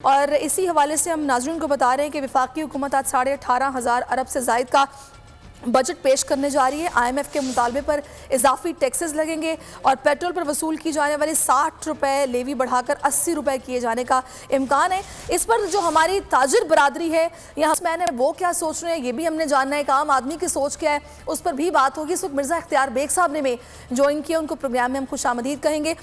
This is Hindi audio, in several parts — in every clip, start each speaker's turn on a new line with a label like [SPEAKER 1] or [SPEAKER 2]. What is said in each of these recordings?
[SPEAKER 1] और इसी हवाले से हम नाज़रीन को बता रहे हैं कि वफाकी हुकूमत आज 18,500 अरब से ज़ायद का बजट पेश करने जा रही है। IMF के मुतालबे पर इजाफी टैक्सेस लगेंगे और पेट्रोल पर वसूल की जाने वाली 60 रुपये लेवी बढ़ाकर 80 रुपये किए जाने का इम्कान है। इस पर जो हमारी ताजिर बरादरी है यहाँ मैंने वो क्या सोच रहे हैं ये भी हमने जानना है। एक आम आदमी की सोच क्या है उस पर भी बात होगी। इस वक्त मिर्ज़ा इख्तियार बेग साहब ने में ज्वाइन किया, उनको प्रोग्राम में हम खुशामदीद कहेंगे।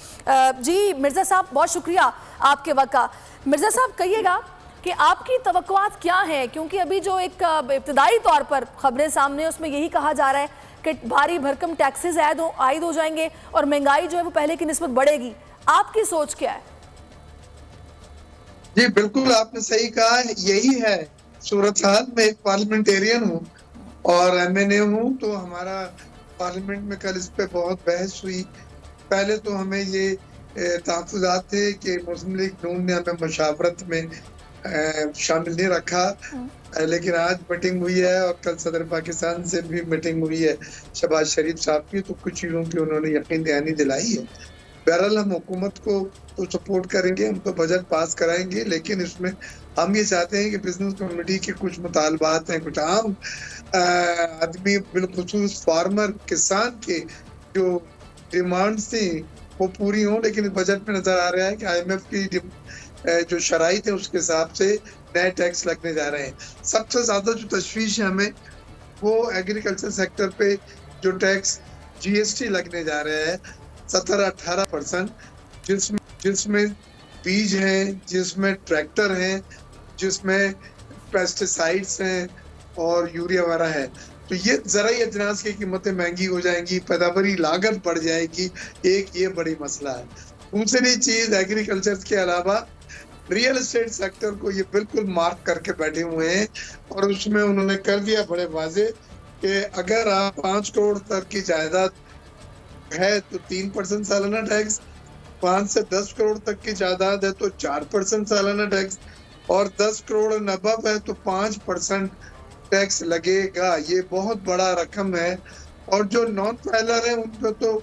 [SPEAKER 1] जी मिर्ज़ा साहब बहुत शुक्रिया आपके वक्त का। मिर्ज़ा साहब कहिएगा कि आपकी तवक्कुआत क्या है, क्योंकि अभी जो एक इब्तदाई तौर पर खबरें सामने उसमें यही कहा जा रहा है कि भारी भरकम टैक्सेस आयद हो जाएंगे और महंगाई जो है वो पहले की निस्बत बढ़ेगी। आपकी सोच क्या है?
[SPEAKER 2] जी बिल्कुल आपने सही कहा, यही है सूरत हाल। मैं एक पार्लियामेंटेरियन हूँ और MNA हूँ, तो हमारा पार्लियामेंट में कल इस पे बहुत बहस हुई। पहले तो हमें ये तहफ़्फ़ुज़ात थे कि मुस्लिम लीग नून ने हमें मशावरत में शामिल नहीं रखा, लेकिन आज मीटिंग हुई है और कल सदर पाकिस्तान से भी मीटिंग हुई है शहबाज शरीफ साहब की, तो कुछ चीज़ों की उन्होंने यकीन दहानी दिलाई है। बहरहाल हम हुकूमत को तो सपोर्ट करेंगे, हम तो बजट पास कराएंगे, लेकिन इसमें हम ये चाहते हैं कि बिजनेस कम्युनिटी के कुछ मुतालबात हैं, कुछ आम आदमी बिलखुसूस फार्मर किसान के जो डिमांड्स थी वो पूरी हों। लेकिन बजट में नजर आ रहा है कि IMF की जो शराइत है उसके हिसाब से नए टैक्स लगने जा रहे हैं। सबसे ज्यादा जो तशवीश है हमें वो एग्रीकल्चर सेक्टर पे जो टैक्स GST लगने जा रहा है 17-18%, जिसमें बीज हैं, जिसमें ट्रैक्टर हैं, जिसमें पेस्टिसाइड्स हैं और यूरिया वगैरह है। तो ये ज़राई अजनास की कीमतें महंगी हो जाएंगी, पैदावारी लागत बढ़ जाएगी, एक ये बड़ी मसला है। दूसरी चीज एग्रीकल्चर के अलावा रियल एस्टेट सेक्टर को ये बिल्कुल मार्क करके बैठे हुए हैं और उसमें उन्होंने कर दिया बड़े वाजे कि अगर आप 5 करोड़ तक की जायदाद है तो 3% सालाना टैक्स, 5 से 10 करोड़ तक की जायदाद है तो 4% सालाना टैक्स, और 10 करोड़ नबब है तो 5% टैक्स लगेगा। ये बहुत बड़ा रकम है और जो नॉन फाइलर है उन पर तो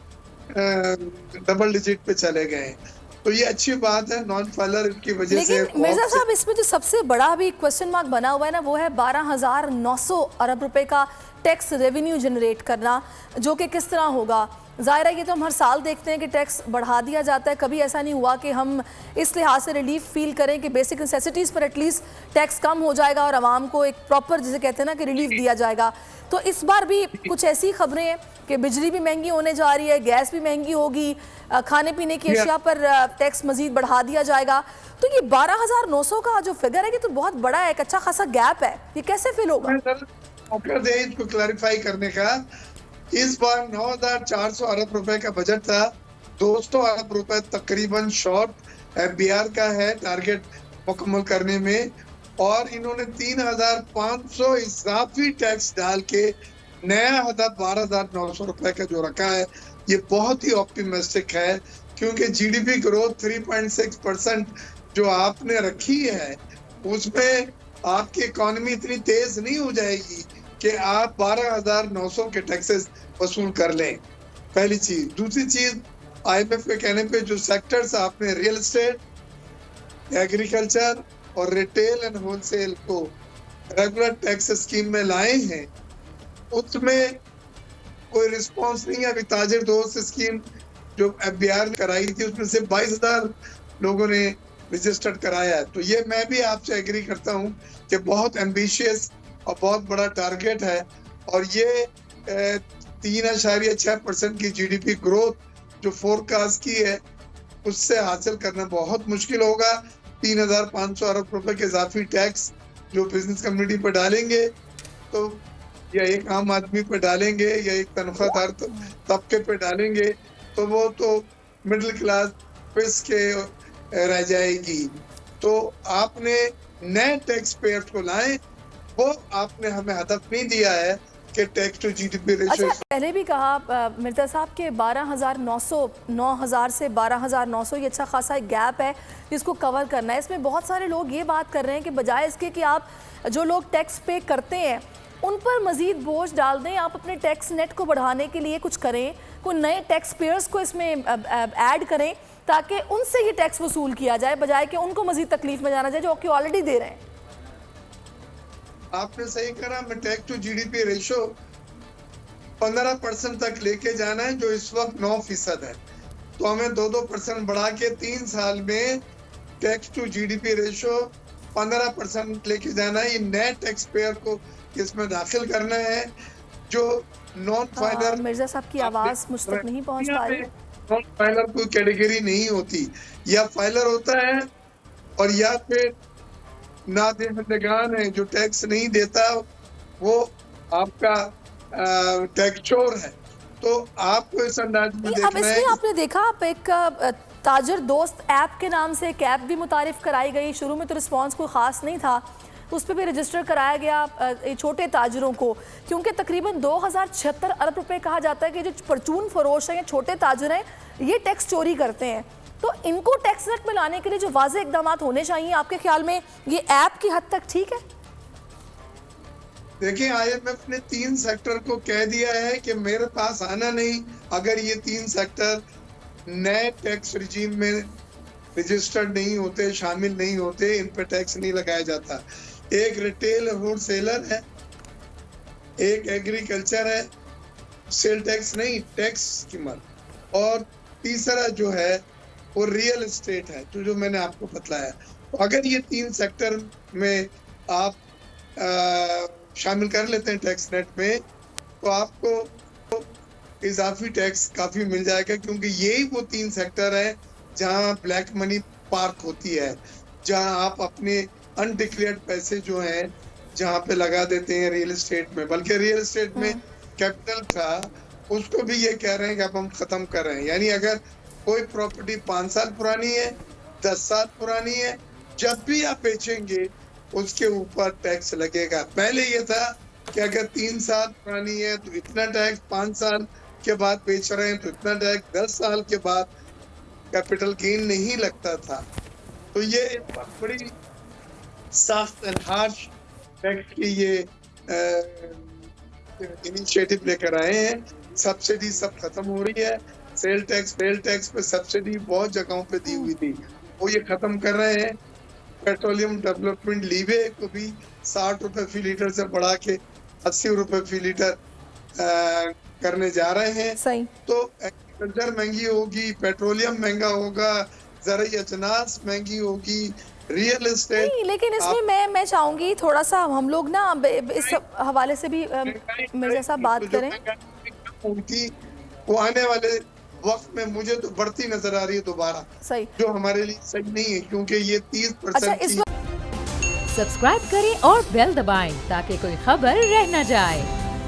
[SPEAKER 2] डबल डिजिट पे चले गए, तो ये अच्छी बात है नॉन फाइलर की वजह से।
[SPEAKER 1] लेकिन मिर्जा साहब इसमें जो सबसे बड़ा अभी क्वेश्चन मार्क बना हुआ है ना वो है 12,900 अरब रुपए का टैक्स रेवेन्यू जनरेट करना, जो कि किस तरह होगा। ज़ाहिर है ये तो हम हर साल देखते हैं कि टैक्स बढ़ा दिया जाता है, कभी ऐसा नहीं हुआ कि हम इस लिहाज से रिलीफ फील करें कि बेसिक नेसेसिटीज़ पर एटलीस्ट टैक्स कम हो जाएगा और आवाम को एक प्रॉपर जिसे कहते हैं ना कि रिलीफ दिया जाएगा। तो इस बार भी कुछ ऐसी खबरें हैं कि बिजली भी महंगी होने जा रही है, गैस भी महंगी होगी, खाने पीने की अशिया पर टैक्स मजीद बढ़ा दिया जाएगा। तो ये 12,900 का जो फिगर है ये तो बहुत बड़ा है, एक अच्छा खासा गैप है, ये कैसे फिल होगा?
[SPEAKER 2] इसको क्लैरिफाई करने का, इस बार 9,400 अरब रुपए का बजट था, 200 अरब रुपए तकरीबन शॉर्ट MBR का है टारगेट मुकम्मल करने में, और इन्होंने 3,500 इजाफी टैक्स डाल के नया हदफ 12,900 रुपए का जो रखा है ये बहुत ही ऑप्टिमिस्टिक है, क्योंकि GDP ग्रोथ 3.6% जो आपने रखी है उसमें आपकी इकोनॉमी इतनी तेज नहीं हो जाएगी कि आप 12,900 के टैक्सेस वसूल कर लें, पहली चीज। दूसरी चीज IMF के कहने पे जो सेक्टर्स आपने रियल एस्टेट, एग्रीकल्चर और रिटेल एंड होलसेल को रेगुलर टैक्स स्कीम में लाए हैं उसमें कोई रिस्पांस नहीं है। अभी ताजिर दोस्त स्कीम जो FBR कराई थी उसमें से 22,000 लोगों ने रजिस्टर्ड कराया है। तो ये मैं भी आपसे एग्री करता हूँ कि बहुत एम्बिशियस और बहुत बड़ा टारगेट है, और ये 3.6% की GDP ग्रोथ जो फोरकास्ट की है उससे हासिल करना बहुत मुश्किल होगा। 3,500 अरब रुपए के इजाफी टैक्स जो बिजनेस कम्युनिटी पर डालेंगे, तो या एक आम आदमी पे डालेंगे या एक तनख्वाहदार तबके पे डालेंगे, तो वो तो मिडिल क्लास पिस के रह जाएगी। तो आपने नए टैक्स पेयर्स को लाए, वो आपने हमें हदफ नहीं दिया है कि टैक्स टू GDP रेशियो।
[SPEAKER 1] अच्छा, पहले भी कहा मिर्जा साहब के 12,900 9,000 से 12,900 ये अच्छा खासा एक गैप है जिसको कवर करना है। इसमें बहुत सारे लोग ये बात कर रहे हैं कि बजाय इसके कि आप जो लोग टैक्स पे करते हैं उन पर मजीद बोझ डाल दें, आप अपने टैक्स नेट को बढ़ाने के लिए कुछ करें, कोई नए टैक्स पेयर्स को इसमें ऐड करें ताकि उनसे ही टैक्स वसूल किया जाए, बजाय कि उनको मजीद तकलीफ में जाना जाए जो कि ऑलरेडी दे रहे हैं।
[SPEAKER 2] आपने सही करा, मैं टैक्स टू जीडीपी रेशो 15% तक लेके जाना है, जो इस वक्त 9% है। तो हमें 2% बढ़ा के 3 साल में टैक्स टू जीडीपी रेशो 15% लेके जाना है। ये नए टैक्स पेयर को इसमें दाखिल करना है। जो नॉन फाइलर,
[SPEAKER 1] मिर्जा साहब की आवाज मुझ तक नहीं पहुंच पा रही।
[SPEAKER 2] नॉन फाइलर कोई कैटेगरी नहीं होती, या फाइलर होता है और या फिर नादहिंदगान है जो टैक्स नहीं देता, वो आपका टैक्स चोर है। तो आपको इस अंदाज में
[SPEAKER 1] अब
[SPEAKER 2] देखना है।
[SPEAKER 1] इसमें आपने देखा, आप एक ताजर दोस्त ऐप के नाम से एक ऐप भी मुतारिफ कराई गई। शुरू में तो रिस्पांस कोई ख़ास नहीं था, उस पर भी रजिस्टर कराया गया छोटे ताजरों को, क्योंकि तकरीबन 2076 अरब रुपए कहा जाता है कि जो परचून फरोश हैं या छोटे ताजर हैं, ये टैक्स चोरी करते हैं। तो इनको टैक्स नेट में लाने के लिए जो वाज़ेह इक़दाम होने चाहिए, आपके ख्याल में ये ऐप की हद तक ठीक है?
[SPEAKER 2] देखिए, IMF ने 3 सेक्टर को कह दिया है कि मेरे पास आना नहीं अगर ये 3 सेक्टर नए टैक्स रिजीम में रजिस्टर्ड नहीं होते, शामिल नहीं होते, इन पर टैक्स नहीं लगाया जाता। एक रिटेल होलसेलर है, एक एग्रीकल्चर है, सेल टैक्स नहीं, टैक्स कीमत, और तीसरा जो है वो रियल एस्टेट है, जो मैंने आपको बतलाया। तो अगर ये 3 सेक्टर में आप शामिल कर लेते हैं टैक्स नेट में, तो आपको इजाफी टैक्स काफ़ी मिल जाएगा, क्योंकि यही वो 3 सेक्टर है जहां ब्लैक मनी पार्क होती है, जहां आप अपने अनडिक्लेयर्ड पैसे जो हैं जहां पे लगा देते हैं रियल एस्टेट में। बल्कि रियल एस्टेट में कैपिटल था, उसको भी ये कह रहे हैं कि अब हम ख़त्म कर रहे हैं। यानी अगर कोई प्रॉपर्टी 5 साल पुरानी है, 10 साल पुरानी है, जब भी आप बेचेंगे उसके ऊपर टैक्स लगेगा। पहले ये था कि अगर 3 साल पुरानी है तो इतना टैक्स, 5 साल के बाद बेच रहे हैं तो इतना टैक्स, 10 साल के बाद कैपिटल गेन नहीं लगता था। तो ये बड़ी सख्त एंड हार्श टैक्स की ये इनिशिएटिव लेकर आए हैं। सब्सिडी सब खत्म हो रही है। सेल टैक्स पे सब्सिडी बहुत जगहों पे दी हुई थी, वो ये खत्म कर रहे हैं। पेट्रोलियम डेवलपमेंट लीवे को भी 60 रुपए फी लीटर से बढ़ा के 80 रुपए फी लीटर करने जा रहे हैं।
[SPEAKER 1] सही।
[SPEAKER 2] तो एग्रीकल्चर महंगी होगी, पेट्रोलियम महंगा होगा, ज़राई अजनास महंगी होगी, रियल एस्टेट।
[SPEAKER 1] नहीं, लेकिन इसमें मैं चाहूंगी थोड़ा सा हम लोग ना इस हवाले से भी मिर्जा साहब बात करें।
[SPEAKER 2] उनकी वो आने वाले वक्त में मुझे तो बढ़ती नजर आ रही है दोबारा,
[SPEAKER 1] सही,
[SPEAKER 2] जो हमारे लिए सही नहीं है, क्योंकि ये 30%
[SPEAKER 3] सब्सक्राइब करें और बेल दबाएं ताकि कोई खबर रह न जाए।